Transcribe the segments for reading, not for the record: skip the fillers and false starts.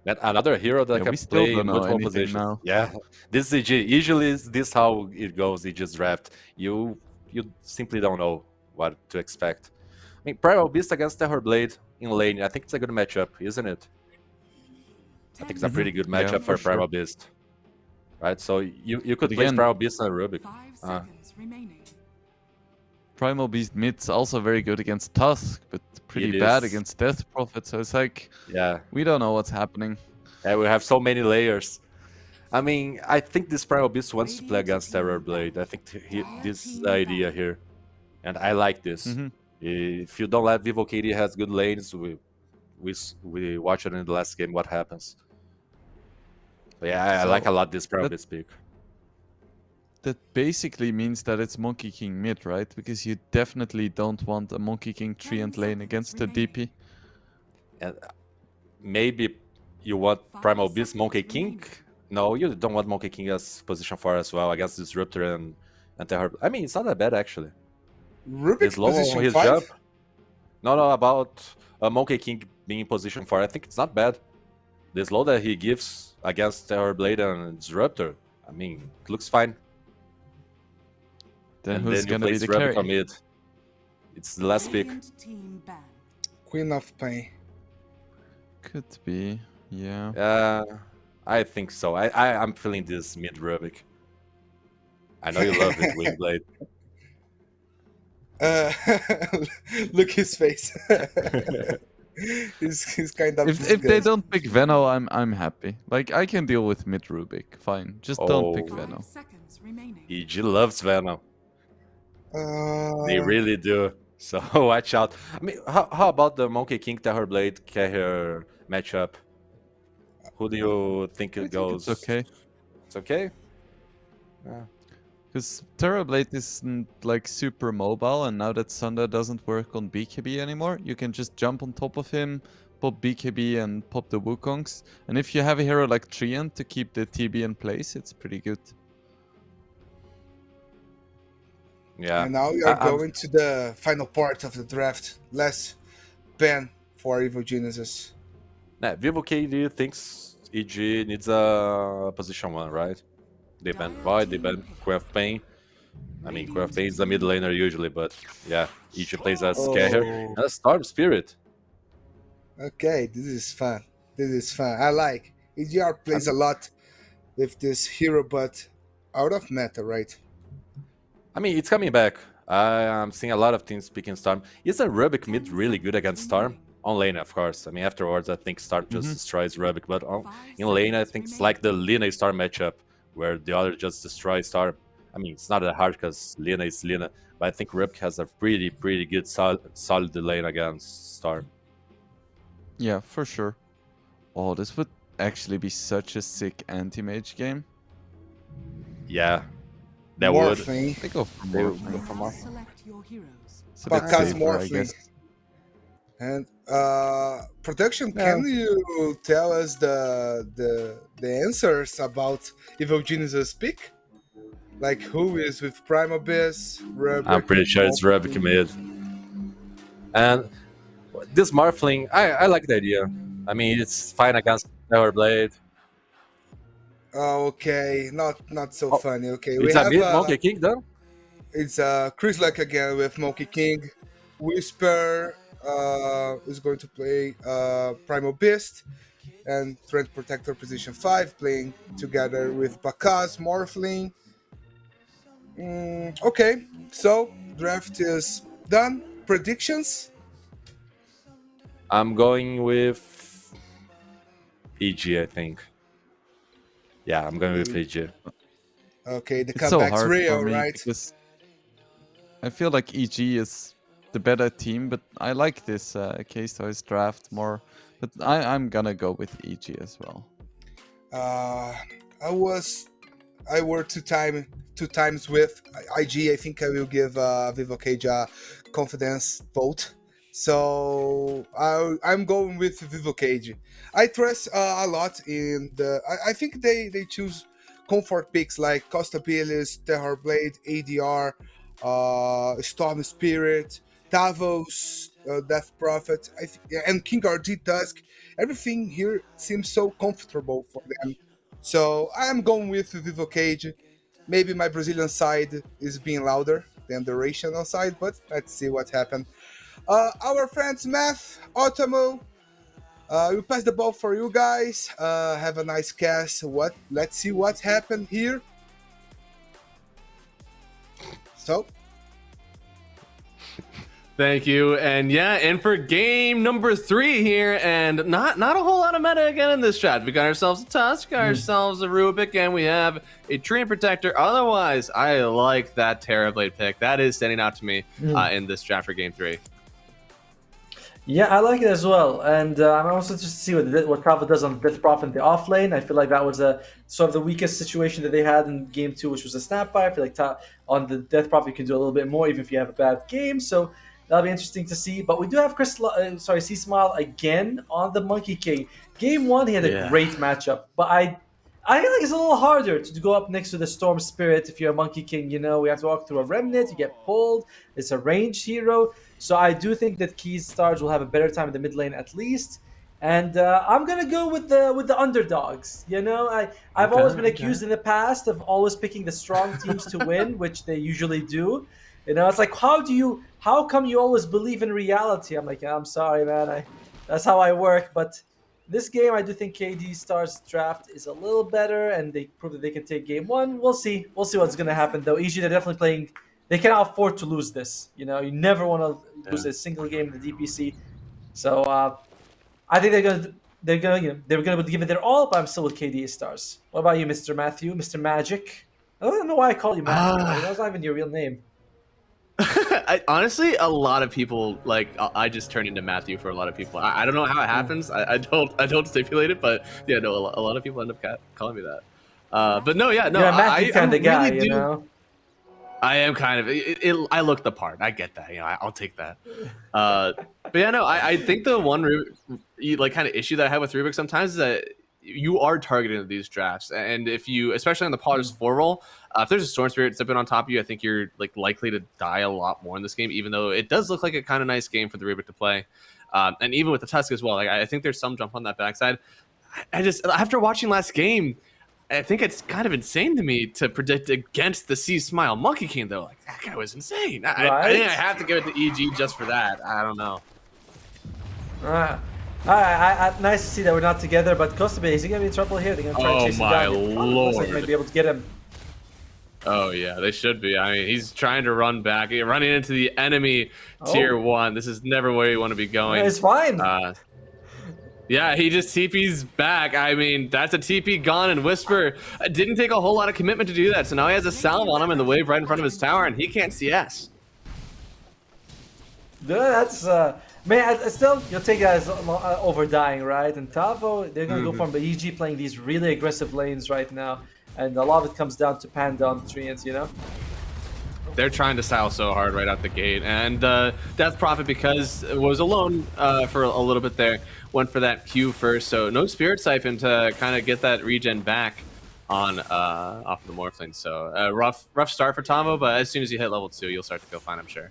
And another hero that Yeah, can we still play don't in know multiple anything positions. now. Yeah, this is EG. Usually, is this how it goes? EG's draft. You simply don't know what to expect. I mean, Primal Beast against Terrorblade in lane. I think it's a good matchup, isn't it? I think it's a pretty good Yeah, matchup for for sure. Primal Beast, right? So you But could place again, Primal Beast on Rubik. Uh, Primal Beast mid's also very good against Tusk, but pretty it bad is, against Death Prophet. So it's like yeah. we don't know what's happening. And we have so many layers. I mean, I think this Primal Beast wants to play against Terrorblade. I think this is the idea here, and I like this. Hmm. If you don't let Vivo KD has good lanes, we watched it in the last game. What happens? But yeah, I like So a lot this Primal that Beast pick. that basically means that it's Monkey King mid, right? Because you definitely don't want a Monkey King tree and lane against a DP. And maybe you want Primal Beast, Monkey King. No, you don't want Monkey King as position 4 as well against Disruptor and Terror. I mean, it's not that bad actually. This Rubik low on position his 5? jump. No, about Monkey King being in position 4. I think it's not bad. The slow that he gives against Terrorblade and Disruptor, I mean, it looks fine. Then And who's then you gonna be place the Rubik on carry? mid. It's the last pick. Queen of Pain. Could be, yeah. I think so. I'm feeling this mid Rubik. I know you love it, Wingblade. Uh, look his face. he's kind of If they disgusted. don't pick Veno, I'm happy. Like I can deal with mid Rubik. Fine. Just don't pick Oh, Veno. EG loves Venom. They Uh, really do. So watch out. I mean, how about the Monkey King Terrorblade carrier matchup? Who do you think I it think it's goes? okay. It's okay. Yeah. Because Terrorblade isn't like super mobile, and now that Sunder doesn't work on BKB anymore, you can just jump on top of him, pop BKB and pop the Wukongs. And if you have a hero like Treant to keep the TB in place, it's pretty good. Yeah. and now we are I'm going to the final part of the draft. Last ban for Evil Geniuses. Vivo KD thinks EG needs a position 1, right? They ban Void, they ban Queen of Pain. I mean, Queen of Pain is a mid laner usually, but yeah, EG plays as carrier Oh, and a Storm Spirit. okay. This is fun. This is fun. I like. EGR I plays a mean, lot with this hero, but out of meta, right? I mean, it's coming back. I'm seeing a lot of teams picking Storm. Is a Rubik mid really good against Storm? On lane, of course. I mean, afterwards, I think Storm just Hmm. destroys Rubik, but in lane, I think it's like the Lina Storm matchup, where the other just destroys Storm. I mean, it's not that hard because Lina is Lina, but I think Rubik has a pretty good solid lane against Storm. Yeah, for sure. Oh, this would actually be such a sick anti-mage game. Yeah, that would. Morphling. They go for They would go Morphling. for more. It's a bit Baka's safer, I Morphling. guess. And production, Yeah. can you tell us the answers about Evil Genius's pick? Like who is with Prime Abyss, I'm Rubrik, pretty sure it's Rubik Morphling? mid. And this Morphling, I like the idea. I mean, it's fine against Power Blade. Oh, okay, not so Oh, funny. Okay, we it's a have mid Monkey King, though? it's Chris Luck again with Monkey King. Whisper is going to play Primal Beast and Trent Protector position 5, playing together with Bakaz, Morphling. Okay, so draft is done. Predictions? I'm going with EG, I think. Yeah, I'm going with EG. Okay, the It's so comeback's hard for real, me right? because I feel like EG is the better team, but I like this case toys draft more. But I'm gonna go with EG as well. Uh, I was I were two times with IG. I think I will give Vivo Cage a confidence vote. So I'm going with Vivo Cage. I trust a lot in the. I think they choose comfort picks like Costa Pilis, Terror Blade, ADR, Storm Spirit, Tavos, Death Prophet, and King RG Tusk everything here seems so comfortable for them. So I am going with Vivo Cage. Maybe my Brazilian side is being louder than the rational side, but let's see what happens. Our friends Math, Otomo, we pass the ball for you guys. Have a nice cast. Let's see what happened here. So Thank you. And yeah, and for game number 3 here, and not a whole lot of meta again in this draft. We got ourselves a Tusk, got ourselves a Rubik, and we have a Treant Protector. Otherwise, I like that Terrorblade pick. That is standing out to me in this draft for game 3. Yeah, I like it as well, and I'm also just to see what Talva does on Death Prophet in the off lane. I feel like that was a sort of the weakest situation that they had in game 2, which was a Snapfire. I feel like on the Death Prophet you can do a little bit more, even if you have a bad game. So that'll be interesting to see. But we do have C Smile again on the Monkey King. Game 1 he had a great matchup, but I feel like it's a little harder to go up next to the Storm Spirit if you're a Monkey King. You know, we have to walk through a Remnant, you get pulled. It's a ranged hero. So I do think that Keys Stars will have a better time in the mid lane at least. And I'm going to go with the underdogs. You know, I've always been accused in the past of always picking the strong teams to win, which they usually do. You know, it's like, how come you always believe in reality? I'm like, I'm sorry, man. That's how I work. But this game, I do think KD Stars draft is a little better, and they prove that they can take game 1. We'll see. We'll see what's going to happen, though. EG, they're definitely playing. They cannot afford to lose this. You know, you never want to lose a single game in the DPC. So I think they're gonna give it their all. But I'm still with KD Stars. What about you, Mr. Matthew, Mr. Magic? I don't know why I call you Matthew. That's not even your real name. Honestly, a lot of people I just turn into Matthew for a lot of people. I don't know how it happens. I don't stipulate it, but yeah, no, a lot of people end up calling me that. But no, yeah, no, You're a Matthew kind of guy, really you know. I am kind of. I look the part. I get that. You know, I'll take that. But yeah, no, I think the one kind of issue that I have with Rubik sometimes is that you are targeted in these drafts, and if you, especially on the Potter's 4 roll, if there's a Storm Spirit zipping on top of you, I think you're likely to die a lot more in this game. Even though it does look like a kind of nice game for the Rubik to play, and even with the Tusk as well. I think there's some jump on that backside. I just, after watching last game, I think it's kind of insane to me to predict against the C Smile Monkey King, though. Like, that guy was insane. I think I have to give it to EG just for that. I don't know. Nice to see that we're not together, but Kostabe, is he going to be in trouble here? They're going to try to chase him down. Lord. Looks like they might be able to get him. Oh, yeah, they should be. I mean, he's trying to run back, running into the enemy tier 1. This is never where you want to be going. It's fine. Yeah, he just TP's back. I mean, that's a TP gone, and Whisper didn't take a whole lot of commitment to do that. So now he has a salve on him and the wave right in front of his tower, and he can't CS. That's man. Still, you'll take that as over dying, right? And Tavo, they're gonna go for him. But EG playing these really aggressive lanes right now, and a lot of it comes down to Panda on the Treants, you know. They're trying to style so hard right out the gate, and Death Prophet, because it was alone for a little bit there, went for that Q first. So no Spirit Siphon to kind of get that regen back on off the Morphling. So rough start for Tavo, but as soon as you hit level 2, you'll start to feel fine, I'm sure.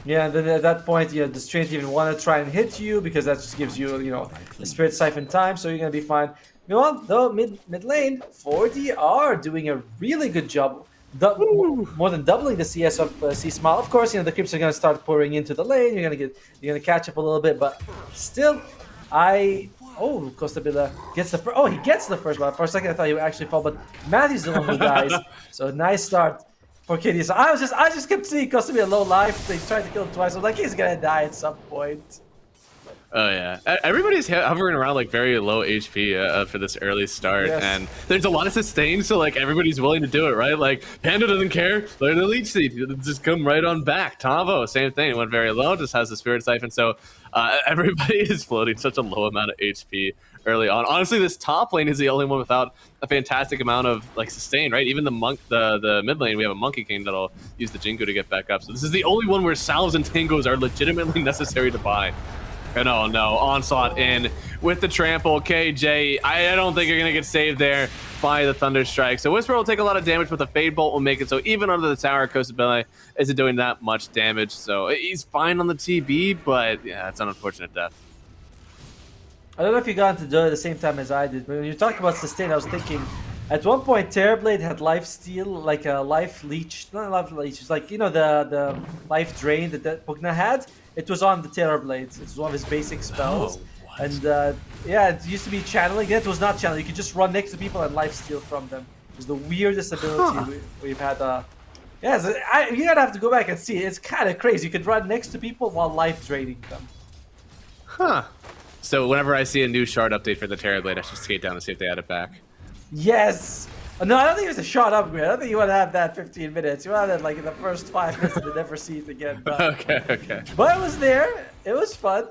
Yeah, and then at that point, you know, the Treant even want to try and hit you because that just gives you, you know, a Spirit Siphon time, so you're gonna be fine. You know what? Though mid lane, 4DR doing a really good job. More than doubling the CS of C Smile. Of course, you know the creeps are gonna start pouring into the lane. You're gonna catch up a little bit, but still, Costabilla gets the first. Oh, he gets the first one. For a second, I thought he would actually fall, but Matthew's the one who dies. So nice start for KD. So I just kept seeing Costabilla low life. They tried to kill him twice. I was like, he's gonna die at some point. Oh yeah, everybody's hovering around like very low HP for this early start, and there's a lot of sustain, so like everybody's willing to do it, right? Like Panda doesn't care, let the leech seed just come right on back. Tavo, same thing, went very low, just has the Spirit Siphon, so everybody is floating such a low amount of HP early on. Honestly, this top lane is the only one without a fantastic amount of like sustain, right? Even the mid lane, we have a Monkey King that'll use the Jingu to get back up. So this is the only one where salves and tangos are legitimately necessary to buy. Oh no, Onslaught in with the trample. KJ, I don't think you're going to get saved there by the Thunder Strike. So Whisper will take a lot of damage, but the Fade Bolt will make it so even under the tower, Kostabele isn't doing that much damage. So he's fine on the TB, but yeah, it's an unfortunate death. I don't know if you got into do it at the same time as I did, but when you talked about sustain, I was thinking at one point Terrorblade had life steal, like a life leech, not life leech, it's like, you know, the life drain that Pugna had. It was on the Terrorblade. It was one of his basic spells. Oh, what? And yeah, it used to be channeling. It was not channeling. You could just run next to people and life steal from them. It was the weirdest ability we've had. Yeah, so you gotta have to go back and see. It's kind of crazy. You could run next to people while life draining them. Huh. So whenever I see a new shard update for the Terrorblade, I should skate down and see if they add it back. Yes. No, I don't think it was a shot upgrade. I don't think you want to have that 15 minutes. You want that like in the first 5 minutes and never see it again. But, Okay. but it was there. It was fun.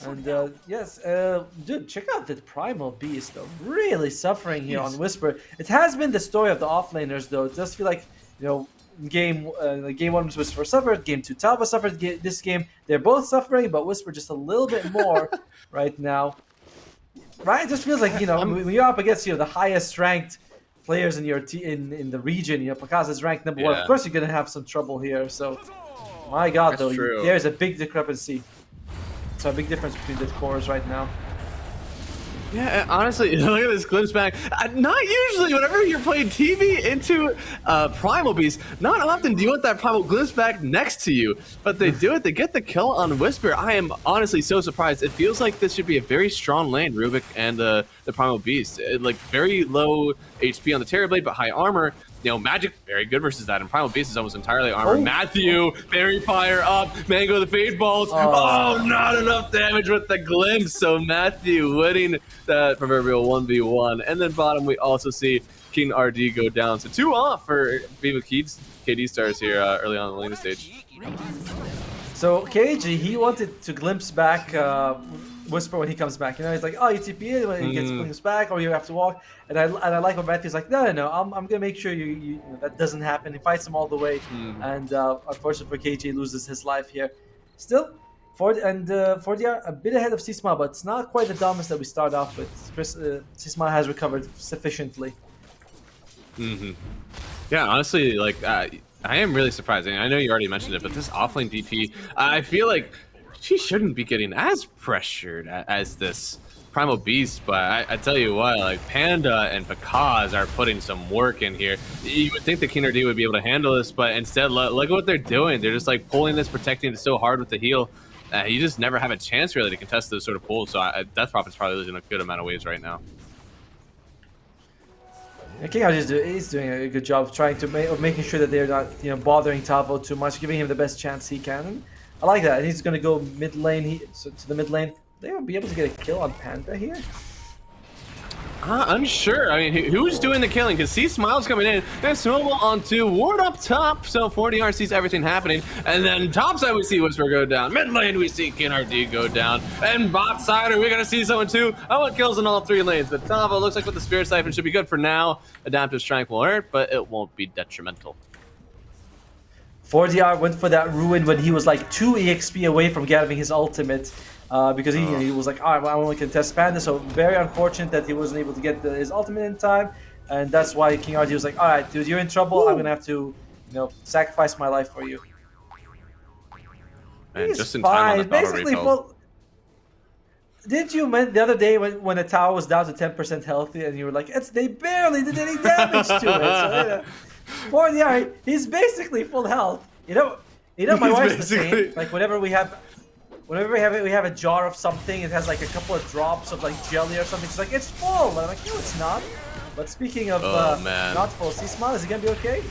And yes, dude, check out the Primal Beast though. Really suffering here on Whisper. It has been the story of the offlaners though. It does feel like, you know, game 1 Whisper suffered, game 2 Talbot suffered. This game they're both suffering, but Whisper just a little bit more right now. Right? It just feels like, you know, when you're up against, you know, the highest ranked players in your in the region, you know, Pakasa's ranked number 1. Of course, you're gonna have some trouble here. So, my God, That's though, true. there's a big discrepancy. So a big difference between the cores right now. Yeah, honestly, look at this glimpse back. Not usually, whenever you're playing TV into Primal Beast, not often do you want that Primal glimpse back next to you. But they do it, they get the kill on Whisper. I am honestly so surprised. It feels like this should be a very strong lane, Rubik and the Primal Beast. Like, very low HP on the Terrorblade, but high armor. You know, Magic, very good versus that, and Primal Beast is almost entirely armor. Matthew, Fairy Fire up, Mango the Fade Balls. Oh, not enough damage with the glimpse. So Matthew winning that proverbial 1v1. And then bottom, we also see King RD go down. So 2 off for Viva KD stars here early on in the lane stage. So KG, he wanted to glimpse back Whisper when he comes back. You know, he's like, oh, you TP in when he gets glimpse back, or you have to walk. And I like what Matthew's like, no, I'm gonna make sure you know, that doesn't happen. He fights him all the way, and unfortunately for KG, loses his life here. Still, 4DR a bit ahead of C-Smile, but it's not quite the dominance that we start off with. C-Smile has recovered sufficiently. Yeah, honestly, like, I am really surprised. I know you already mentioned it, but this offlane DP, I feel like she shouldn't be getting as pressured as this Primal Beast, but I tell you what, like, Panda and Pakaz are putting some work in here. You would think the King RD would be able to handle this, but instead, look at what they're doing. They're just, like, pulling this, protecting it so hard with the heal. You just never have a chance, really, to contest those sort of pulls, so Death Prophet's probably losing a good amount of waves right now. And King is doing a good job of trying to making sure that they're not, you know, bothering Tavo too much, giving him the best chance he can. And I like that. And he's gonna go mid lane. To the mid lane. They will be able to get a kill on Panda here. Unsure. I mean, who's doing the killing? Because C-Smile's coming in. And Snowball onto Ward up top. So 4DR sees everything happening. And then top side we see Whisper go down. Mid lane we see King RD go down. And bot side, are we going to see someone too? I want kills in all 3 lanes. But Tavo looks like with the Spirit Siphon should be good for now. Adaptive Strength will hurt, but it won't be detrimental. 4DR went for that ruin when he was like 2 EXP away from getting his ultimate. Because he was like, I want to contest Panda, so very unfortunate that he wasn't able to get his ultimate in time, and that's why King RD was like, all right, dude, you're in trouble. I'm gonna have to, you know, sacrifice my life for you. Man, He's just in time on the basically full. Did you mean the other day when the tower was down to 10% healthy, and you were like, they barely did any damage to it? So, 4DR, he's basically full health. You know, my wife's the same. Like whenever we have a jar of something, it has like a couple of drops of like jelly or something. She's like, it's full. And I'm like, no, it's not. But speaking of not full, C-Smile, is he gonna be okay?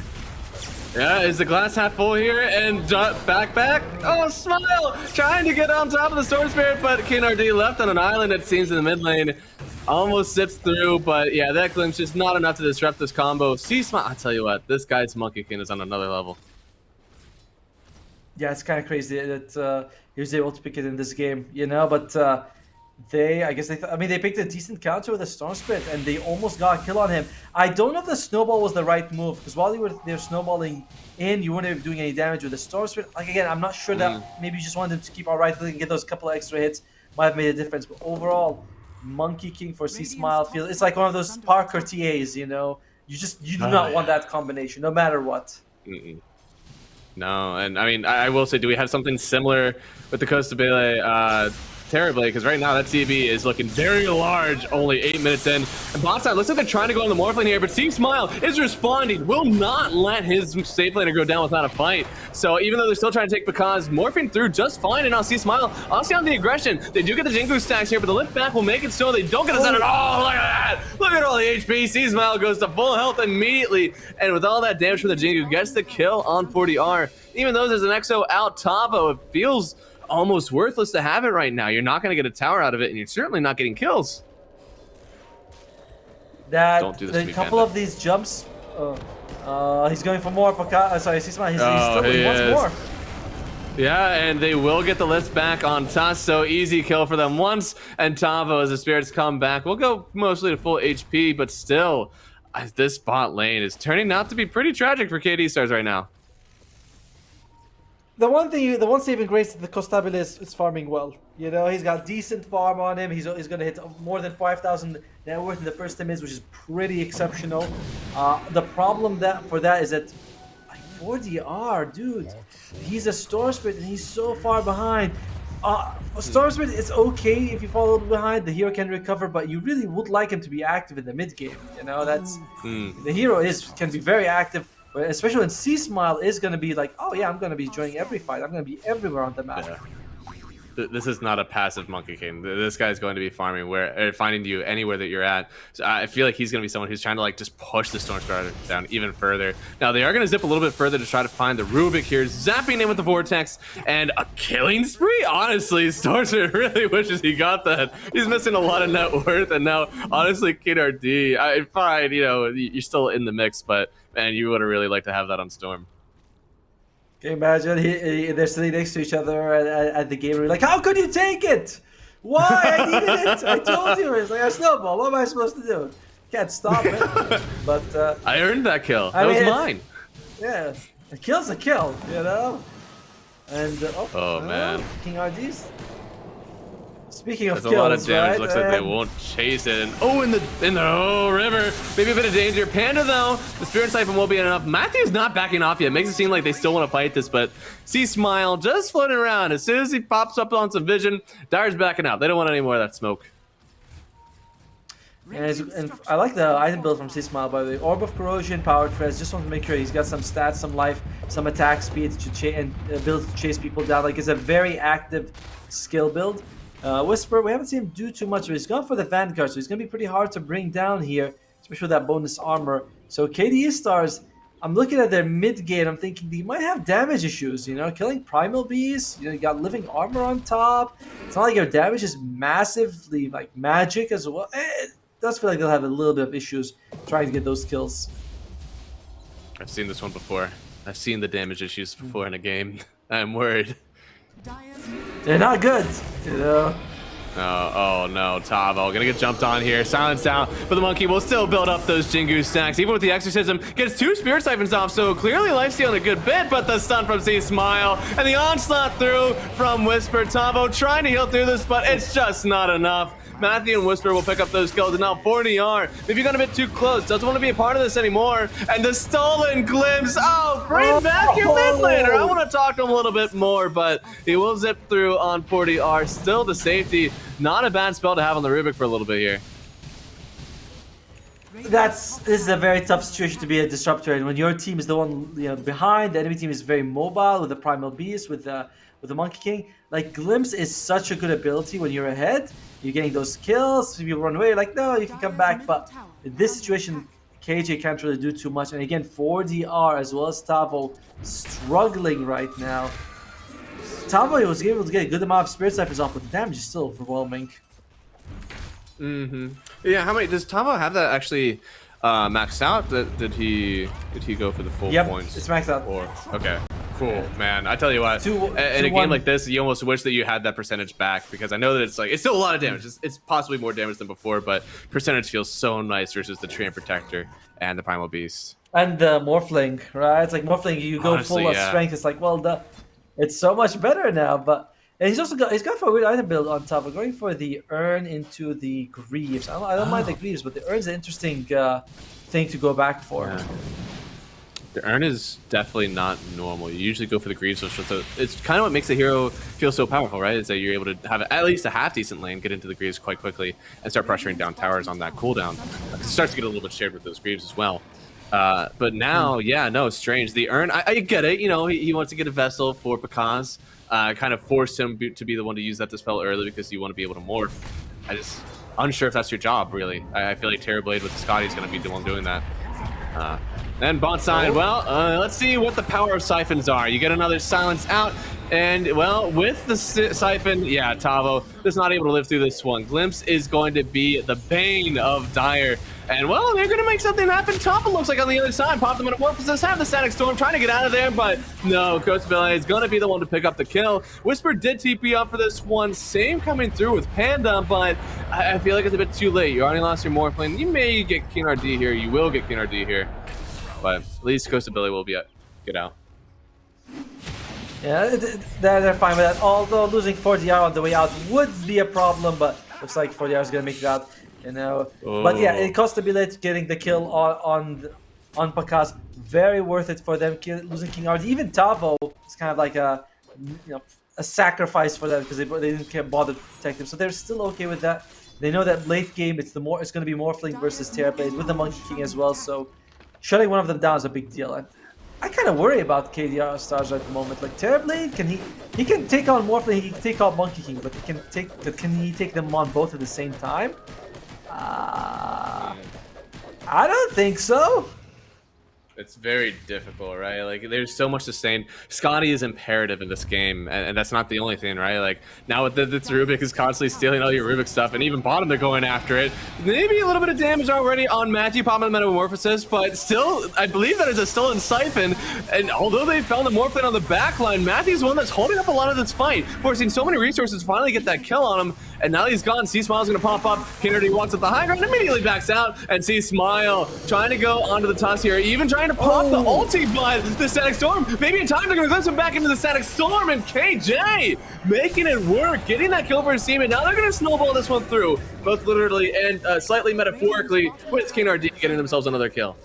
Yeah, is the glass half full here? And back. Oh, Smile! Trying to get on top of the Storm Spirit, but King RD left on an island, it seems, in the mid lane. Almost zips through, but yeah, that glimpse is not enough to disrupt this combo. C-Smile, I tell you what, this guy's Monkey King is on another level. Yeah, it's kind of crazy that he was able to pick it in this game, you know. But I guess they picked a decent counter with a Storm Spirit, and they almost got a kill on him. I don't know if the snowball was the right move, because while they were snowballing in, you weren't doing any damage with the Storm Spirit. Like again, I'm not sure that maybe you just wanted him to keep all right and get those couple of extra hits. Might have made a difference, but overall, Monkey King for C-Smile it's like one of those Parker TAs, you know. You do not want that combination, no matter what. No, and I mean, I will say, do we have something similar with the Costa Bele terribly, because right now that CB is looking very large, only 8 minutes in. And bot side, looks like they're trying to go on the Morph lane here, but C-Smile is responding, will not let his safe laner go down without a fight. So even though they're still trying to take Bakaz, morphing through just fine, and now C-Smile, honestly on the aggression, they do get the Jingu stacks here, but the lift back will make it so they don't get a set at all. Look at that! Look at all the HP. C-Smile goes to full health immediately, and with all that damage from the Jingu, gets the kill on 40R. Even though there's an EXO out Tavo, it feels almost worthless to have it right now. You're not going to get a tower out of it, and you're certainly not getting kills. That Do this to a me, couple Panda. of these jumps. He's going for more. Sorry, C-Smile. He he wants is. more. Yeah, and they will get the lift back on Tusk, so easy kill for them once. And Tavo, as the spirits come back, will go mostly to full HP, but still, this bot lane is turning out to be pretty tragic for KD Stars right now. The one saving grace is the Costabile is farming well. You know, he's got decent farm on him. He's going to hit more than 5,000 net worth in the first 10 minutes, which is pretty exceptional. The problem for that is that, like, 4DR, dude, he's a Storm Spirit and he's so far behind. Storm Spirit is okay if you fall a little behind. The hero can recover, but you really would like him to be active in the mid game. You know, that's the hero can be very active. Especially when C-Smile is going to be like, oh yeah, I'm going to be joining every fight. I'm going to be everywhere on the map. Yeah. This is not a passive Monkey King. This guy's going to be farming finding you anywhere that you're at. So I feel like he's going to be someone who's trying to like just push the Storm Spirit down even further. Now they are going to zip a little bit further to try to find the Rubik here, zapping in with the Vortex and a killing spree. Honestly, Storm Spirit really wishes he got that. He's missing a lot of net worth, and now honestly, KDRD, fine, you know, you're still in the mix, but man, you would have really liked to have that on Storm. Can you imagine? They're sitting next to each other at the game. We're like, how could you take it? Why? I needed it. I told you. It's like a snowball. What am I supposed to do? Can't stop it. But I earned that kill. That was mine. Yeah, a kill's a kill, you know. And oh man, King RG's. Speaking of there's a lot of kills, damage. right? Looks like they won't chase it. And in the river, maybe a bit of danger. Panda though, the Spirit Siphon will be enough. Matthew's not backing off yet. Makes it seem like they still want to fight this, but C-Smile just floating around. As soon as he pops up on some vision, Dire's backing out. They don't want any more of that smoke. And I like the item build from C-Smile, by the way. Orb of Corrosion, Power Treads. Just want to make sure he's got some stats, some life, some attack speed and ability to chase people down. Like, it's a very active skill build. Whisper, we haven't seen him do too much, but he's gone for the Vanguard, so he's going to be pretty hard to bring down here, especially with that bonus armor. So KDE Stars, I'm looking at their mid game, I'm thinking they might have damage issues, you know, killing Primal Beast, you know, you got living armor on top. It's not like your damage is massively, like, magic as well. It does feel like they'll have a little bit of issues trying to get those kills. I've seen this one before. I've seen the damage issues before in a game. I'm worried. They're not good, you know. Oh no, Tavo gonna get jumped on here, silenced down, but the Monkey will still build up those Jingu stacks, even with the Exorcism, gets 2 Spirit Siphons off, so clearly lifestealing a good bit, but the stun from C-Smile, and the onslaught through from Whisper. Tavo trying to heal through this, but it's just not enough. Matthew and Whisper will pick up those kills, and now 40R, maybe got a bit too close, doesn't want to be a part of this anymore, and the stolen glimpse, bring back your mid laner. I want to talk to him a little bit more, but he will zip through on 40R, still the safety. Not a bad spell to have on the Rubik for a little bit here. This is a very tough situation to be a disruptor, and when your team is the one, you know, behind, the enemy team is very mobile with the Primal Beast, with the Monkey King. Like, Glimpse is such a good ability when you're ahead. You're getting those kills, people run away, like, no, you can come back. But in this situation, KJ can't really do too much. And again, 4DR as well as Tavo struggling right now. Tavo was able to get a good amount of Spirit Ciphers off, but the damage is still overwhelming. Yeah, how many does Tavo have that actually maxed out? Did he go for the full points? It's maxed out. Or okay, cool, man. I tell you what, in a game like this, you almost wish that you had that percentage back, because I know that it's still a lot of damage. It's possibly more damage than before, but percentage feels so nice versus the Treant Protector and the Primal Beast. And the Morphling, right? It's like Morphling, you go Honestly, full of yeah. strength. It's like, well, it's so much better now. But and he's got for a weird item build on top. We're going for the Urn into the Greaves. I don't mind the Greaves, but the Urn's an interesting thing to go back for. Yeah. The Urn is definitely not normal. You usually go for the Greaves, which it's kind of what makes the hero feel so powerful, right? Is that you're able to have at least a half-decent lane, get into the Greaves quite quickly, and start pressuring down towers on that cooldown. It starts to get a little bit shared with those Greaves as well. But now, yeah, no, it's strange. The Urn, I get it. You know, he wants to get a Vessel for Pakaz. Kind of forced him to be the one to use that dispel early because you want to be able to morph. I just unsure if that's your job, really. I feel like Terrorblade with the Scotty is going to be the one doing that. And bot side, well, let's see what the power of siphons are. You get another silence out, and well, with the siphon, yeah, Tavo is not able to live through this one. Glimpse is going to be the bane of Dire, and well, they're going to make something happen. Tavo looks like on the other side, pop the Metamorphosis, have the Static Storm trying to get out of there, but no, Ghostbilly is going to be the one to pick up the kill. Whisper did TP up for this one, same coming through with Panda, but I feel like it's a bit too late. You already lost your Morphling. You may get King RD here, you will get King RD here. But at least Ghostability will be get out. Yeah, they're fine with that. Although losing 4DR on the way out would be a problem, but looks like 4DR is gonna make it out. You know, but yeah, it Ghostability getting the kill on Pakaz, very worth it for them. Losing King RD, even Tavo is kind of like a a sacrifice for them because they didn't bother to protect him. So they're still okay with that. They know that late game it's going to be Morphling versus Terrorblade with the Monkey King as well. So shutting one of them down is a big deal. And I kind of worry about KDR stars at the moment. Like Terrorblade, he can take on Morphling, he can take on Monkey King, but can he take them on both at the same time? I don't think so. It's very difficult, right? Like, there's so much sustain. Scotty is imperative in this game, and that's not the only thing, right? Like, now with this Rubik is constantly stealing all your Rubik stuff, and even bottom they're going after it. Maybe a little bit of damage already on Matthew popping the Metamorphosis, but still, I believe that is still in Siphon, and although they found the Morphling on the back line, Matthew's the one that's holding up a lot of this fight, forcing so many resources to finally get that kill on him, and now he's gone. C-Smile's gonna pop up. Kennedy walks up the high ground, immediately backs out, and C-Smile trying to go onto the toss here, even trying to pop the ulti, but the Static Storm, maybe in time they're gonna glimpse him back into the Static Storm, and KJ making it work, getting that kill for his team, and now they're gonna snowball this one through, both literally and slightly metaphorically, with King RD getting themselves another kill.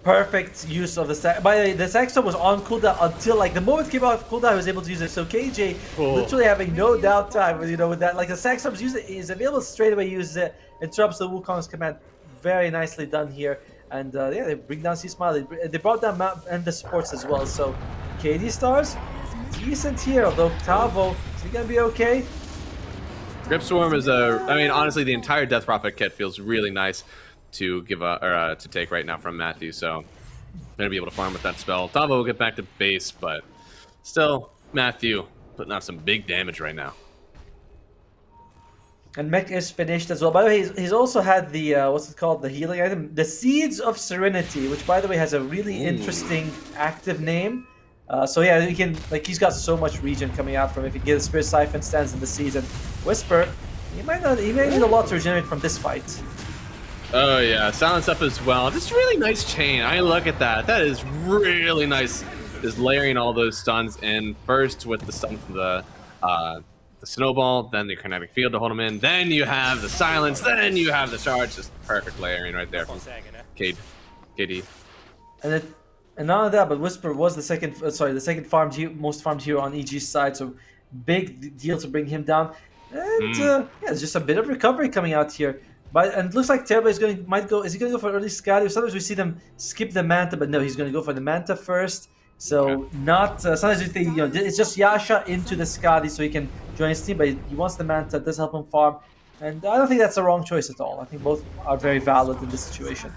Perfect use of the stack. By the way, the Static Storm was on cooldown until like the moment it came out of cooldown, I was able to use it. So KJ literally having no downtime, with that. Like the Static Storm is available straight away, uses it, interrupts the Wukong's command. Very nicely done here. And yeah, they bring down C-Smile. They brought down Mount and the supports as well. So KD stars, decent here. Although Tavo, is he gonna be okay? Gripswarm is I mean, honestly, the entire Death Prophet kit feels really nice to give to take right now from Matthew, so I'm gonna be able to farm with that spell. Tavo will get back to base, but still, Matthew putting out some big damage right now. And Mech is finished as well. By the way, he's also had the what's it called, the healing item, the Seeds of Serenity, which by the way has a really interesting active name. So yeah, he can he's got so much regen coming out from if he gets Spirit Siphon, stands in the season. Whisper, he may need a lot to regenerate from this fight. Oh yeah, silence up as well. Just really nice chain. I look at that. That is really nice. Just layering all those stuns in first with the stun from the snowball, then the kinetic field to hold them in. Then you have the silence. Then you have the charge. Just perfect layering right there from KD. And not only that, but Whisper was the second most farmed hero on EG's side. So big deal to bring him down. And yeah, it's just a bit of recovery coming out here. And it looks like Terrorblade is is he going to go for early Scotty? Sometimes we see them skip the Manta, but no, he's going to go for the Manta first. So not, sometimes you think, it's just Yasha into the Scotty so he can join his team, but he wants the Manta, it does help him farm. And I don't think that's the wrong choice at all. I think both are very valid in this situation.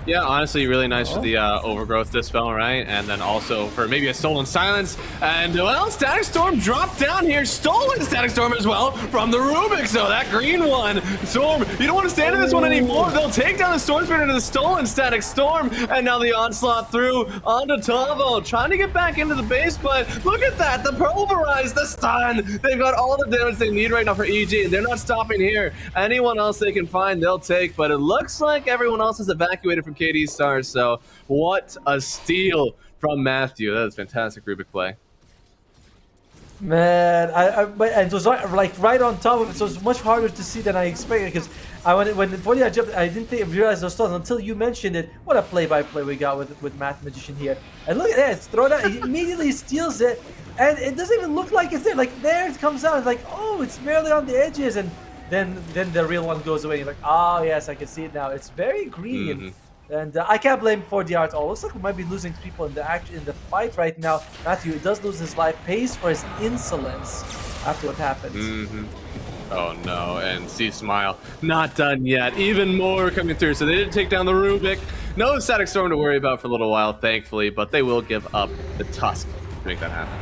Yeah, honestly, really nice for the Overgrowth Dispel, right? And then also for maybe a Stolen Silence. And, well, Static Storm dropped down here. Stolen Static Storm as well from the Rubik. So that green one. Storm, you don't want to stand in this one anymore. They'll take down the Storm Spirit into the Stolen Static Storm. And now the Onslaught through onto Tavo. Trying to get back into the base, but look at that. The Pulverize, the stun. They've got all the damage they need right now for EG. They're not stopping here. Anyone else they can find, they'll take. But it looks like everyone else is evacuated from KD stars, so what a steal from Matthew. That is fantastic Rubik play. Man, but and it was like right on top of it, so it's much harder to see than I expected. Because when the 40 I jumped, I didn't realize those stuns until you mentioned it. What a play-by-play we got with Math Magician here. And look at that, it's thrown out. He immediately steals it, and it doesn't even look like it's there. Like there it comes out. It's like, oh, it's barely on the edges, and then the real one goes away. You're like, oh yes, I can see it now. It's very green. And I can't blame 4DR at all. Looks like we might be losing people in the fight right now. Matthew does lose his life, pays for his insolence after what happened. Oh no, and see Smile, not done yet. Even more coming through. So they didn't take down the Rubik. No Static Storm to worry about for a little while, thankfully, but they will give up the Tusk to make that happen.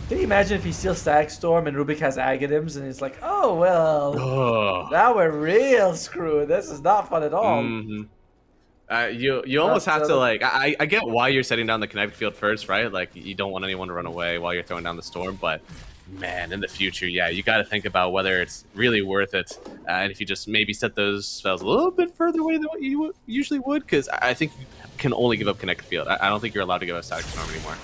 Can you imagine if he steals Static Storm and Rubik has Aghanims and he's like, oh, well, now we're real screwed. This is not fun at all. You almost have to, like, I get why you're setting down the Kinetic Field first, right? Like, you don't want anyone to run away while you're throwing down the Storm, but man, in the future, yeah, you got to think about whether it's really worth it. And if you just maybe set those spells a little bit further away than what you usually would, because I think you can only give up Kinetic Field. I don't think you're allowed to give up Static Storm anymore.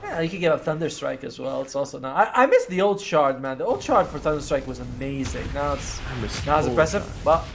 Yeah, you can give up Thunderstrike as well. It's also not. I miss the old shard, man. The old shard for Thunderstrike was amazing. Now it's not as impressive, but.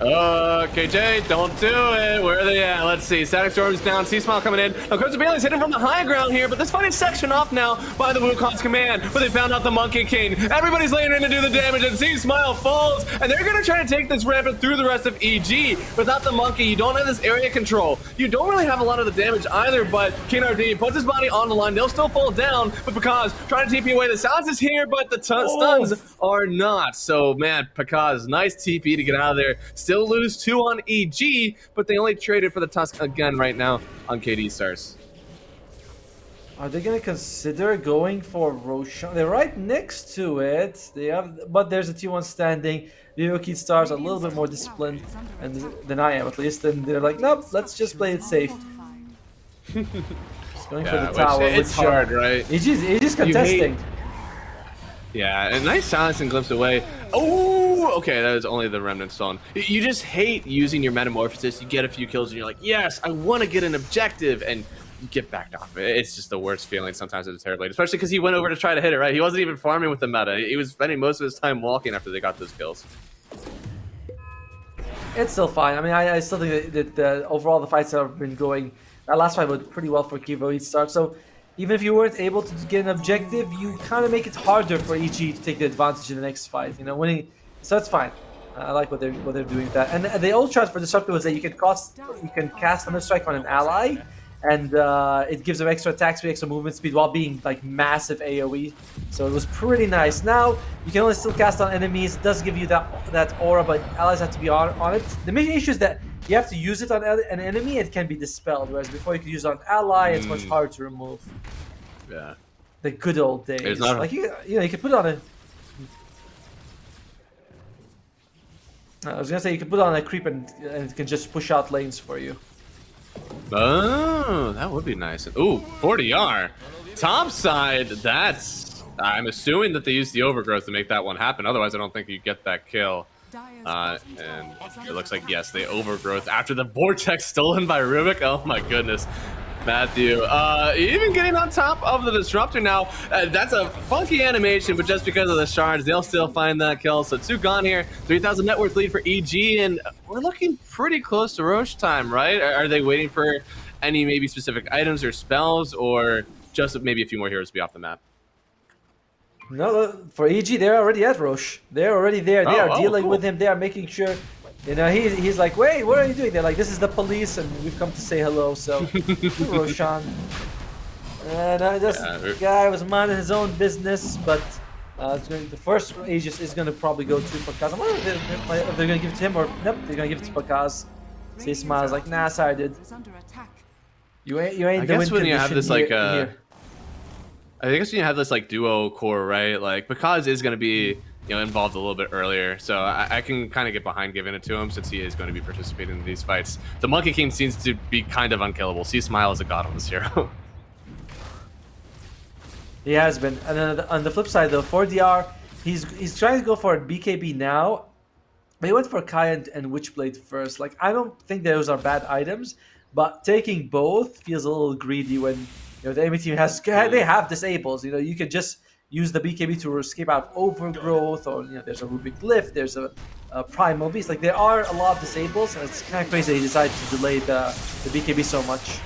KJ, don't do it. Where are they at? Let's see. Static Storm's down. C-Smile coming in. Of course, the Bailey's hitting from the high ground here, but this fight is sectioned off now by the Wukong's command, but they found out the Monkey King. Everybody's laying in to do the damage, and C-Smile falls, and they're going to try to take this rampant through the rest of EG. Without the Monkey, you don't have this area control. You don't really have a lot of the damage either, but King RD puts his body on the line. They'll still fall down, but Pakaz trying to TP away. The Silence is here, but the stuns are not. So, man, Pakaz, nice TP to get out of there. Still lose 2 on EG, but they only traded for the Tusk again right now on KD Stars. Are they gonna consider going for Roshan? They're right next to it. They have, but there's a T1 standing. Vivoki Stars are a little bit more disciplined than I am, at least. And they're like, nope, let's just play it safe. Just going for the tower. It's hard, right? EG's contesting. Yeah, a nice silence and glimpse away. Oh, okay, that is only the Remnant Stone. You just hate using your Metamorphosis. You get a few kills and you're like, yes, I want to get an objective, and you get back off. It's just the worst feeling sometimes as a Terrorblade, especially because he went over to try to hit it, right? He wasn't even farming with the meta. He was spending most of his time walking after they got those kills. It's still fine. I mean, I still think that overall the fights have been going. That last fight went pretty well for Kivo each start. So even if you weren't able to get an objective, you kind of make it harder for EG to take the advantage in the next fight. You know, winning. So it's fine. I like what they're doing with that. And the old chart for Disruptor was that you can cast Thunderstrike on an ally, and it gives them extra attack speed, extra movement speed while being like massive AOE. So it was pretty nice. Now you can only still cast on enemies. It does give you that aura, but allies have to be on it. The main issue is that you have to use it on an enemy, it can be dispelled, whereas before you could use it on ally, it's much harder to remove. Yeah. The good old days. Like you can put it on a. I was gonna say you can put it on a creep and it can just push out lanes for you. Oh, that would be nice. Ooh, 40R. Top side, that's... I'm assuming that they used the Overgrowth to make that one happen. Otherwise, I don't think you get that kill. And it looks like, yes, the Overgrowth after the Vortex stolen by Rubik. Oh my goodness. Matthew, even getting on top of the Disruptor now. That's a funky animation, but just because of the shards, they'll still find that kill. So 2 gone here, 3,000 net worth lead for EG, and we're looking pretty close to Roche time, right? Are they waiting for any maybe specific items or spells, or just maybe a few more heroes to be off the map? No, for EG, they're already at Roche. They're already there. They are dealing with him. They are making sure. You know, he's like, wait, what are you doing? They're like, this is the police, and we've come to say hello. So, Roshan. And this guy was minding his own business, but the first Aegis is going to probably go to Pakaz. I wonder if they're going to give it to him, or nope, they're going to give it to Pakaz. So he smiles like, nah, sorry, dude. You ain't the win when you have this here. I guess when you have this like duo core, right? Like Pakaz is going to be involved a little bit earlier, so I can kind of get behind giving it to him since he is going to be participating in these fights. The Monkey King seems to be kind of unkillable. C-Smile is a god on this hero. He has been. And then on the flip side, though, 4DR, he's trying to go for a BKB now, but he went for Kai and Witchblade first. Like, I don't think those are bad items, but taking both feels a little greedy when the enemy team they have disables. You could just use the BKB to escape out of overgrowth, or there's a Rubik Glyph, there's a Primal Beast. Like there are a lot of disables, and it's kind of crazy they decided to delay the BKB so much.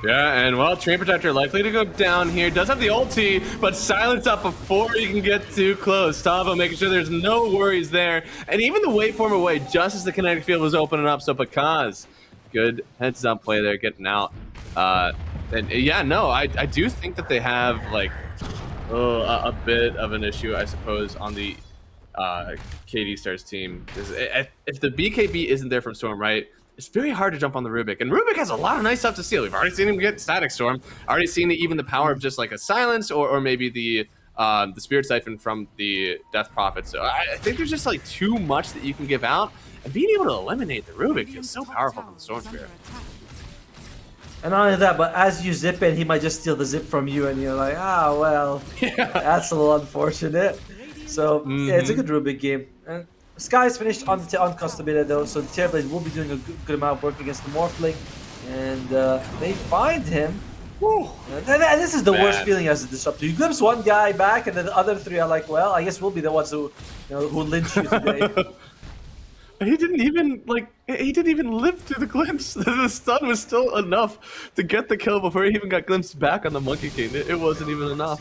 Yeah, and well, Train Protector likely to go down here. Does have the ulti, but silence up before he can get too close. Tavo making sure there's no worries there. And even the waveform away just as the kinetic field was opening up. So because good heads up play there, getting out. And yeah, no, I do think that they have like a bit of an issue, I suppose, on the KD Stars team. If the BKB isn't there from Storm, right? It's very hard to jump on the Rubik, and Rubik has a lot of nice stuff to steal. We've already seen him get Static Storm, already seen even the power of just like a Silence, or maybe the Spirit Siphon from the Death Prophet. So I think there's just like too much that you can give out, and being able to eliminate the Rubik feels so powerful from the Storm Spirit. And not only that, but as you zip in, he might just steal the zip from you, and you're like, well, that's a little unfortunate. So yeah, it's a good Rubik game. And Sky's finished on custom beta though, so the Terrorblade will be doing a good amount of work against the Morphling, and they find him. And this is the worst feeling as a disruptor. You glimpse one guy back, and then the other three are like, well, I guess we'll be the ones who lynch you today. He didn't even live through the glimpse. The stun was still enough to get the kill before he even got glimpsed back on the Monkey King. It wasn't even enough.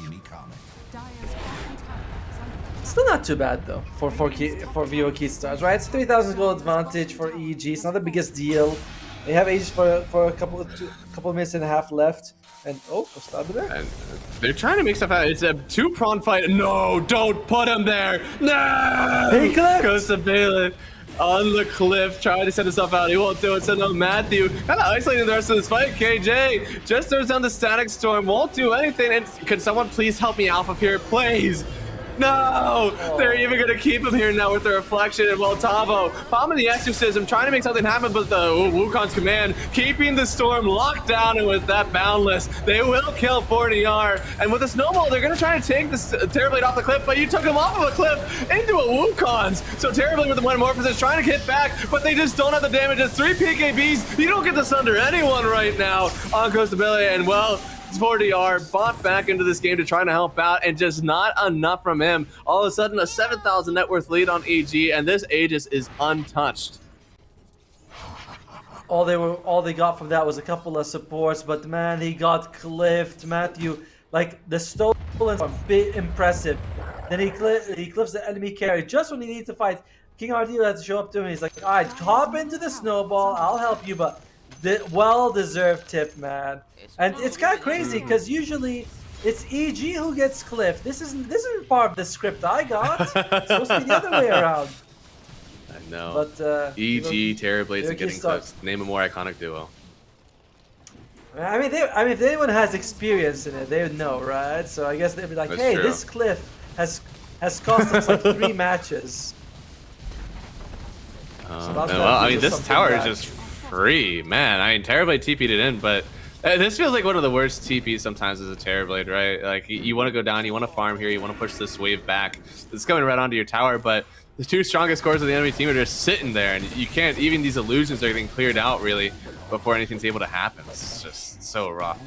Still not too bad though for VO Key Stars, right? It's 3,000 gold advantage for EG. It's not the biggest deal. They have ages for a couple of minutes and a half left, and Costabile. And they're trying to make stuff out. It's a 2-prong fight. No, don't put him there. No. Hey, Cliff. Costabile on the cliff, trying to set himself out. He won't do it. So no, Matthew kind of isolating the rest of this fight. KJ just throws down the Static Storm. Won't do anything. And could someone please help me off of here, please? No! They're even going to keep him here now with the reflection, and well, Tavo bombing the exorcism, trying to make something happen, but the Wukong's command keeping the storm locked down, and with that boundless, they will kill 40R. And with the snowball, they're going to try to take this Terrorblade off the cliff, but you took him off of a cliff into a Wukong's. So Terrorblade with the Metamorphosis trying to get back, but they just don't have the damage. It's 3 PKBs. You don't get this under anyone right now on Costabile, and well, 40R bought back into this game to try to help out, and just not enough from him. All of a sudden, a 7,000 net worth lead on EG, and this Aegis is untouched. All they got from that was a couple of supports, but man, he got cliffed. Matthew, like the stolen a bit impressive. Then he cliffs the enemy carry just when he needs to fight. King Ardil had to show up to him. He's like, all right, hop into the snowball. I'll help you, but well-deserved tip, man. And it's kind of crazy because usually it's EG who gets clipped. This isn't part of the script I got. It's supposed to be the other way around. I know. But EG, Terrorblades, and getting clipped. Name a more iconic duo. I mean, if anyone has experience in it, they would know, right? So I guess they'd be like, That's hey, true. this cliff has cost us like 3 matches. Well, I mean, this tower is just free, man. I mean, Terrorblade TP'd it in, but this feels like one of the worst TPs sometimes as a Terrorblade, right? Like, you want to go down, you want to farm here, you want to push this wave back. It's coming right onto your tower, but the 2 strongest cores of the enemy team are just sitting there, and you can't, even these illusions are getting cleared out, really, before anything's able to happen. It's just so rough.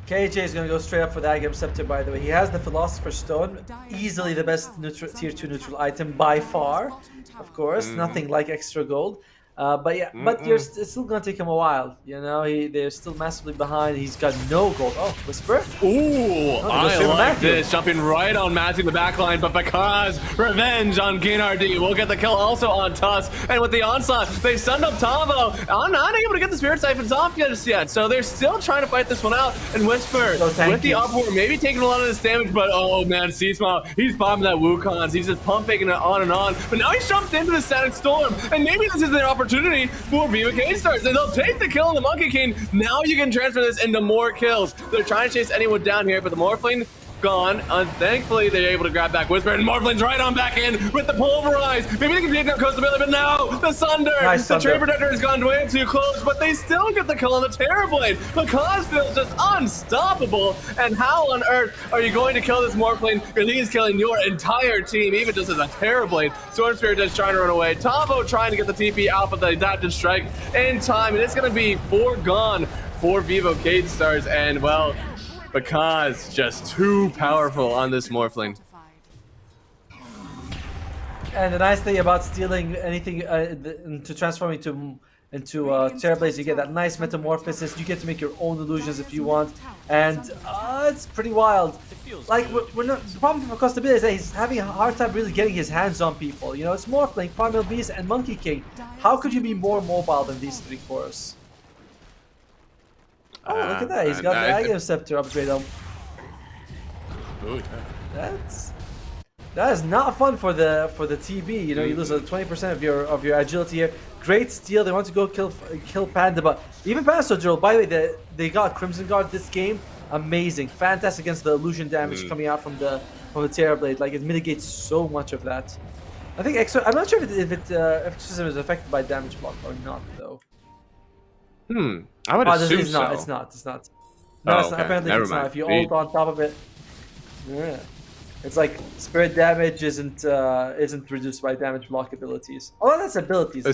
KJ is going to go straight up for the Agam Scepter, by the way. He has the Philosopher's Stone, easily the best tier 2 neutral item by far. Of course, nothing like extra gold. But yeah, it's still gonna take him a while. You know, they're still massively behind. He's got no gold. Oh, Whisper. Ooh, I like this. Jumping right on Matthew in the backline, but because revenge on Gainardi will get the kill also on Tusk. And with the onslaught, they stunned up Tavo. I'm not able to get the Spirit Siphons off just yet. So they're still trying to fight this one out. And Whisper, with the uproar, maybe taking a lot of this damage, but oh man, C-Smile, he's bombing that Wukong's. He's just pumping it on and on. But now he's jumped into the Static Storm. And maybe this is their opportunity for VOK Stars, and they'll take the kill on the Monkey King. Now you can transfer this into more kills. They're trying to chase anyone down here, but the Morphling gone. Thankfully, they're able to grab back Whisper, and Morphling's right on back in with the Pulverize. Maybe they can take down Costabile, but no! The Sunder! Nice the Sunder. Train Protector has gone way too close, but they still get the kill on the Terrorblade. Because feels just unstoppable. And how on earth are you going to kill this Morphling? He's killing your entire team, even just as a Terrorblade. Storm Spirit just trying to run away. Tavo trying to get the TP out, but the adaptive strike in time, and it's going to be foregone for Vivo Cage Stars, and well, because just too powerful on this Morphling. And the nice thing about stealing anything to transforming into Terrorblades, you get that nice metamorphosis. You get to make your own illusions if you want, and it's pretty wild. Like we're not, the problem for Costa is that he's having a hard time really getting his hands on people. You know, it's Morphling, Primal Beast, and Monkey King. How could you be more mobile than these three cores? Oh, look at that! He's got the Aghanim Scepter upgrade on. That is not fun for the TB. You know, you lose 20% of your agility here. Great steal. They want to go kill Panda, but even Panda Soldier. By the way, they got Crimson Guard this game. Amazing, fantastic against the illusion damage coming out from the Terrorblade. Like it mitigates so much of that. I think Exo. I'm not sure if Exorcism is affected by damage block or not though. I would assume so. It's not. No, it's not. Apparently, it's not. If you ult on top of it, yeah. It's like spirit damage isn't reduced by damage block abilities. Oh, that's abilities. But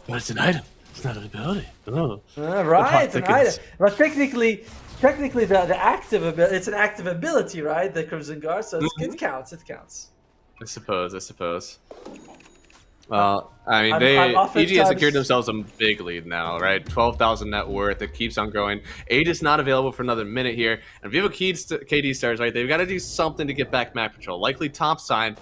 it's an item. It's not an ability. Oh. Right, an item. But technically the active ability. It's an active ability, right? The Crimson Guard. So it counts. It counts. I suppose. Well, I mean, EG has secured themselves a big lead now, right? 12,000 net worth. It keeps on going. Aid is not available for another minute here. And Vivo KD Stars, right? They've got to do something to get back map control. Likely top side.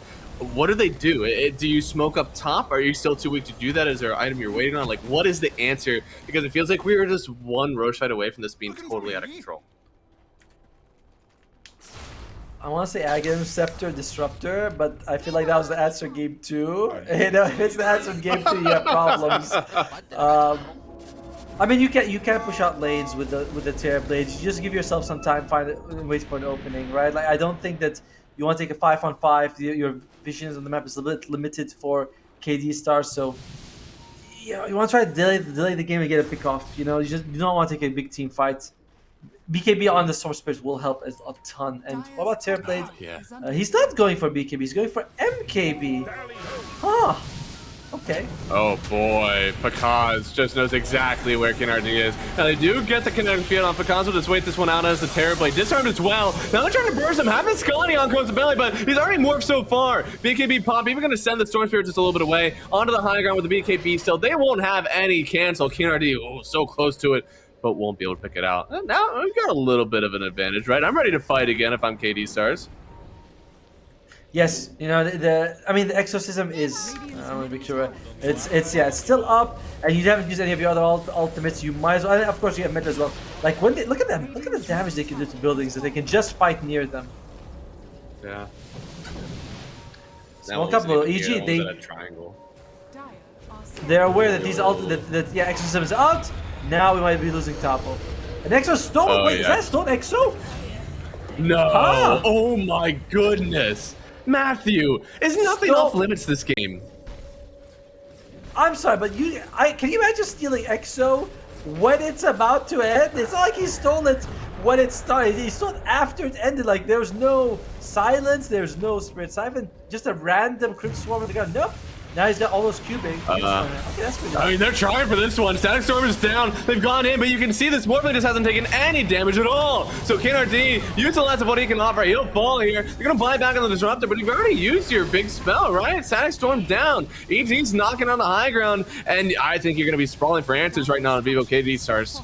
What do they do? Do you smoke up top? Are you still too weak to do that? Is there an item you're waiting on? Like, what is the answer? Because it feels like we were just one Roche fight away from this being totally out of control. I want to say Aghanim Scepter Disruptor, but I feel like that was the answer game 2. You know, if it's the answer game 2, you have problems. I mean, you can push out lanes with the Terrorblades. You just give yourself some time, wait for an opening, right? Like I don't think that you want to take a 5-on-5. Your visions on the map is a bit limited for KD Stars, so you want to try to delay the game and get a pick off. You know, you don't want to take a big team fight. BKB on the Storm Spirit will help a ton. And what about Terrorblade? He's not going for BKB, he's going for MKB. Huh. Okay. Oh boy, Pakaz just knows exactly where KNRD is. Now they do get the kinetic field on Pakaz. Will just wait this one out as the Terrorblade disarmed as well. Now they're trying to burst him, having Scalani on Cone's belly, but he's already morphed so far. BKB pop, even gonna send the Storm Spirit just a little bit away onto the high ground with the BKB still. They won't have any cancel. KNRD, so close to it, but won't be able to pick it out. Now we've got a little bit of an advantage, right? I'm ready to fight again if I'm KD Stars. Yes, you know the Exorcism is. I want to make sure it's still up, and you haven't used any of your other ultimates. You might as well. And of course, you have meta as well. Like when they look at them, look at the damage they can do to buildings. That they can just fight near them. Yeah. Smoke up, EG. They're aware that these Exorcism is out. Now we might be losing Tapo. An Exo stone. Wait, is that stone Exo? No. Huh. Oh my goodness. Matthew, is nothing off limits this game? I'm sorry, but can you imagine stealing Exo when it's about to end? It's not like he stole it when it started. He stole it after it ended. Like there's no silence, there's no Spirit Siphon, just a random Crypt Swarm with the gun. Nope. Now he's got all those cubing. Okay, that's pretty nice. I mean, they're trying for this one. Static Storm is down. They've gone in, but you can see this Morphling just hasn't taken any damage at all. So KNRD, utilize what he can offer. He'll fall here. You're going to buy back on the Disruptor, but you've already used your big spell, right? Static Storm down. EG's knocking on the high ground, and I think you're going to be sprawling for answers right now on Vivo KD Stars.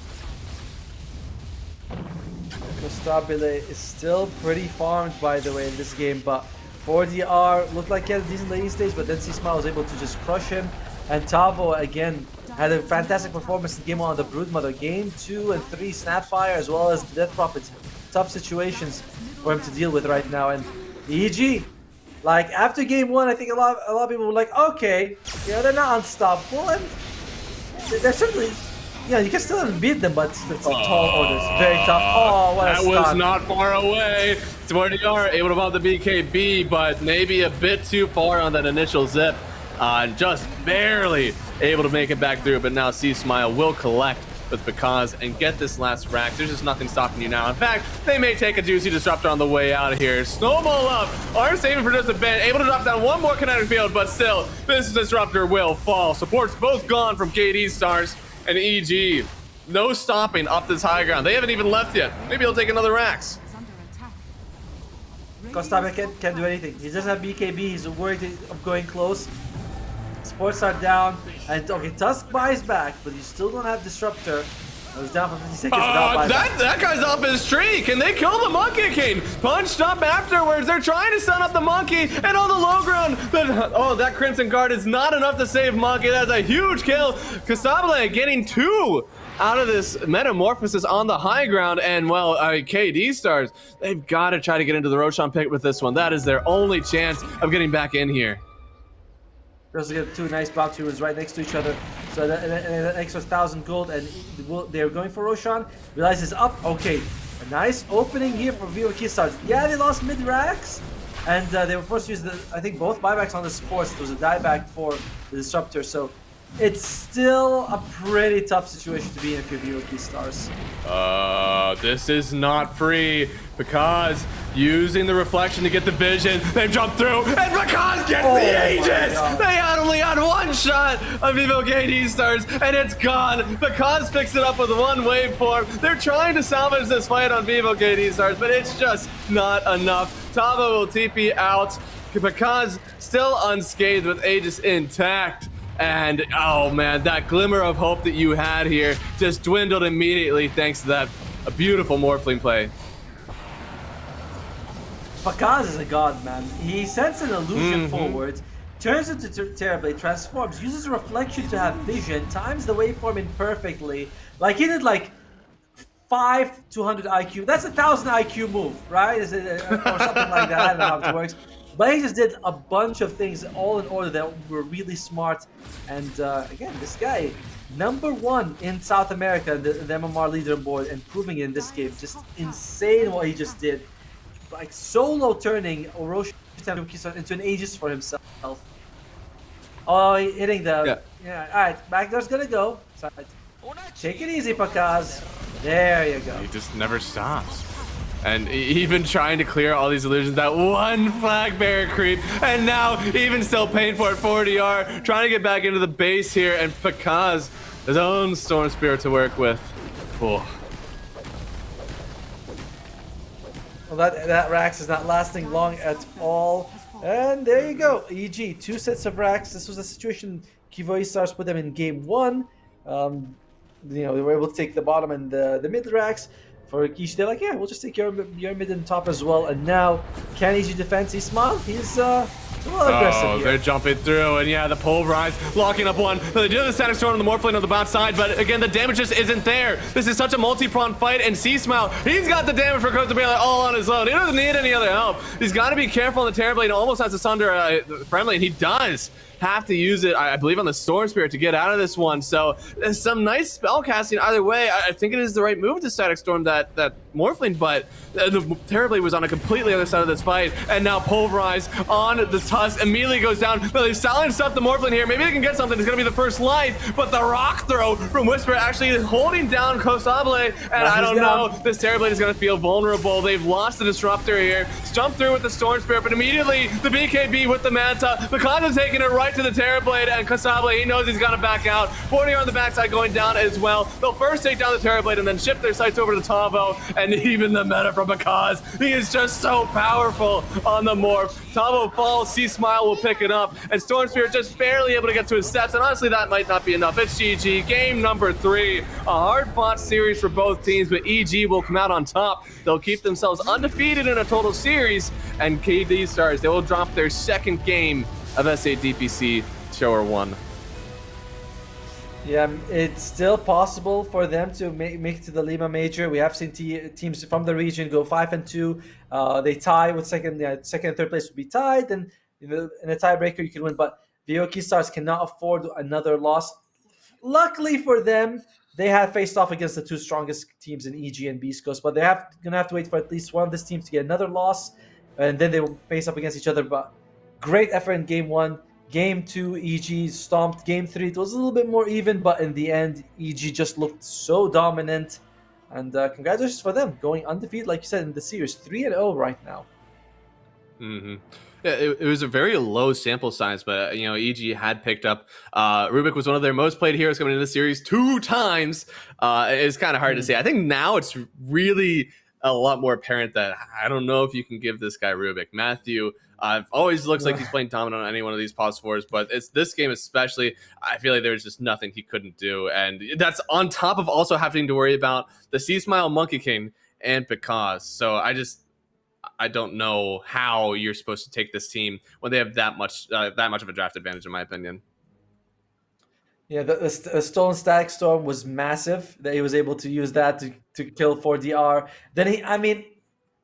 Costabile is still pretty farmed, by the way, in this game, but 4DR looked like he had a decent laning stage, but then C-Smile was able to just crush him. And Tavo, again, had a fantastic performance in Game 1 on the Broodmother. Game 2 and 3, Snapfire, as well as the Death Prophet. Tough situations for him to deal with right now. And EG, like, after Game 1, I think a lot of people were like, okay, they're not unstoppable, and they're certainly... Yeah, you can still beat them, but it's tall orders. Very tough. Oh, what a stun. That was not far away. 4DR able to pop the BKB, but maybe a bit too far on that initial zip. Just barely able to make it back through, but now C-Smile will collect with Pakaz and get this last rack. There's just nothing stopping you now. In fact, they may take a juicy Disruptor on the way out of here. Snowball up. Are saving for just a bit. Able to drop down one more kinetic field, but still, this Disruptor will fall. Support's both gone from KD Stars. and EG, no stopping up this high ground. They haven't even left yet. Maybe he'll take another Rax. Kostame can't do anything. He doesn't have BKB. He's worried of going close. Sports are down. And okay, Tusk buys back, but you still don't have Disruptor. I was down for 50 seconds without buyback. That guy's off his tree. Can they kill the Monkey King? Punched up afterwards. They're trying to stun up the Monkey. And on the low ground, that Crimson Guard is not enough to save Monkey. That's a huge kill. Kasabale getting 2 out of this metamorphosis on the high ground. And well, KD Stars, they've got to try to get into the Roshan pick with this one. That is their only chance of getting back in here. Those get 2 nice bounty runes right next to each other. So that extra 1,000 gold, and they're going for Roshan. Realize it's up. Okay, a nice opening here for VOK Stars. Yeah, they lost mid-racks, and they were forced to use I think both buybacks on the sports. There was a dieback for the Disruptor, so it's still a pretty tough situation to be in if you're VOK Stars. This is not free because using the reflection to get the vision, they jump through, and because gets the Aegis! They only had 1 shot of Evo KD Stars, and it's gone. Because picks it up with 1 waveform. They're trying to salvage this fight on Vivo KD Stars, but it's just not enough. Tavo will TP out. Because still unscathed with Aegis intact. And oh man, that glimmer of hope that you had here just dwindled immediately thanks to that beautiful Morphling play. Pakaz is a god, man. He sends an illusion forward, turns into Terrorblade, transforms, uses reflection to have vision, times the waveform in perfectly. Like he did like 5 200 IQ. That's a 1,000 IQ move, right? Is it or something like that? I don't know how it works. But he just did a bunch of things all in order that were really smart. And again, this guy, #1 in South America, the MMR leaderboard, and proving it in this game. Just insane what he just did. Like solo turning Orochi into an Aegis for himself. Oh, hitting the... Yeah, alright, back there's gonna go. Side. Take it easy, Pakaz. There you go. He just never stops. And even trying to clear all these illusions, that 1 flag bearer creep, and now even still paying for it, 40R, trying to get back into the base here, and Pakaz, his own Storm Spirit to work with. Oh. Well, that Rax is not lasting long at all. And there you go, EG, 2 sets of Rax. This was a situation Kivoi Stars put them in game 1. They were able to take the bottom and the mid Rax. For Kishi, they're like, yeah, we'll just take your mid and top as well. And now, can EG defense? He smiled. He's a little aggressive here. They're jumping through, and yeah, the pulverize, locking up 1. They do the static storm on the Morphling on the bot side, but again, the damage just isn't there. This is such a multi-pronged fight, and C-Smile, he's got the damage for Coach to be all on his own. He doesn't need any other help. He's got to be careful on the Terrorblade. Almost has to sunder Friendly, and he does have to use it, I believe, on the Storm Spirit to get out of this one. So there's some nice spell casting either way. I think it is the right move to Static Storm that Morphling, but the Terrorblade was on a completely other side of this fight. And now Pulverize on the Tusk immediately goes down. But they've silenced up the Morphling here. Maybe they can get something. It's going to be the first life, but the rock throw from Whisper actually is holding down Kosable. And I don't know, this Terrorblade is going to feel vulnerable. They've lost the Disruptor here. Jump through with the Storm Spirit, but immediately the BKB with the Manta. Because taking it right to the Terrorblade, and Kasable, he knows he's got to back out. 40 on the backside going down as well. They'll first take down the Terrorblade and then shift their sights over to Tavo, and even the meta from Because. He is just so powerful on the morph. Tavo falls, C-Smile will pick it up, and Storm Spirit just barely able to get to his steps, and honestly that might not be enough. It's GG, game #3. A hard-fought series for both teams, but EG will come out on top. They'll keep themselves undefeated in a total series, and KD Stars, they will drop their 2nd game of S8 DPC Shower 1. Yeah, it's still possible for them to make it to the Lima Major. We have seen teams from the region go 5-2. They tie with second and third place would be tied, and in a tiebreaker you can win. But VOK Stars cannot afford another loss. Luckily for them, they have faced off against the 2 strongest teams in EG and Beast Coast, but they're gonna have to wait for at least one of these teams to get another loss, and then they will face up against each other. But great effort in game 1. Game 2, EG stomped. Game 3, it was a little bit more even, but in the end, EG just looked so dominant. And congratulations for them, going undefeated, like you said, in the series. 3-0 right now. Mm-hmm. Yeah, it was a very low sample size, but EG had picked up. Rubik was one of their most played heroes coming into the series 2 times. It's kind of hard to say. I think now it's really a lot more apparent that I don't know if you can give this guy Rubik. Matthew always looks like he's playing dominant on any one of these pos fours, but it's this game especially. I feel like there's just nothing he couldn't do, and that's on top of also having to worry about the C Smile Monkey King and Because. So I don't know how you're supposed to take this team when they have that much of a draft advantage, in my opinion. Yeah, the Stolen Static Storm was massive. That he was able to use that to kill 4DR. Then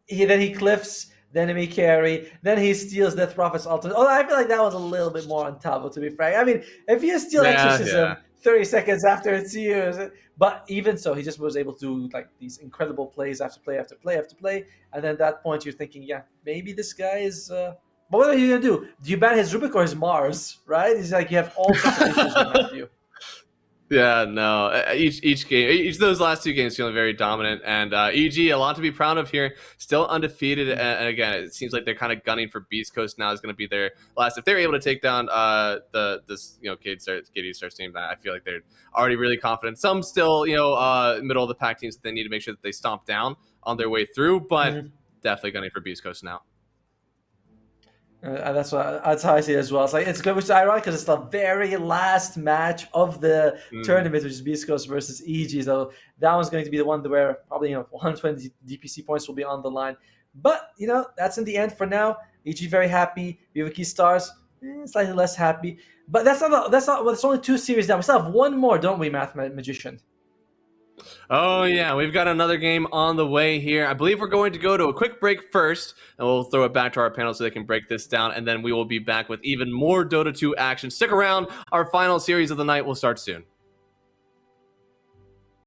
he cliffs the enemy carry. Then he steals Death Prophet's ultimate. Oh, I feel like that was a little bit more on top, to be frank. I mean, if you steal Exorcism 30 seconds after it's used, but even so, he just was able to do like these incredible plays after play after play after play. And then at that point, you're thinking, yeah, maybe this guy is. But what are you gonna do? Do you ban his Rubik or his Mars? Right? It's like you have all sorts of issues with Matthew. Yeah, no. Each game, each of those last 2 games feeling very dominant, and EG a lot to be proud of here. Still undefeated, and again, it seems like they're kind of gunning for Beast Coast now. Is going to be their last. If they're able to take down this KD Stars team, I feel like they're already really confident. Some still middle of the pack teams that they need to make sure that they stomp down on their way through, but definitely gunning for Beast Coast now. That's how I see it as well. It's good, which is ironic because it's the very last match of the tournament, which is Beast Coast versus EG. So that one's going to be the one where probably 120 DPC points will be on the line. But that's in the end for now. EG very happy. Vivaki Stars slightly less happy. But that's not. Well, it's only 2 series now. We still have one more, don't we, Math Magician? Oh, yeah, we've got another game on the way here. I believe we're going to go to a quick break first, and we'll throw it back to our panel so they can break this down, and then we will be back with even more Dota 2 action. Stick around. Our final series of the night will start soon.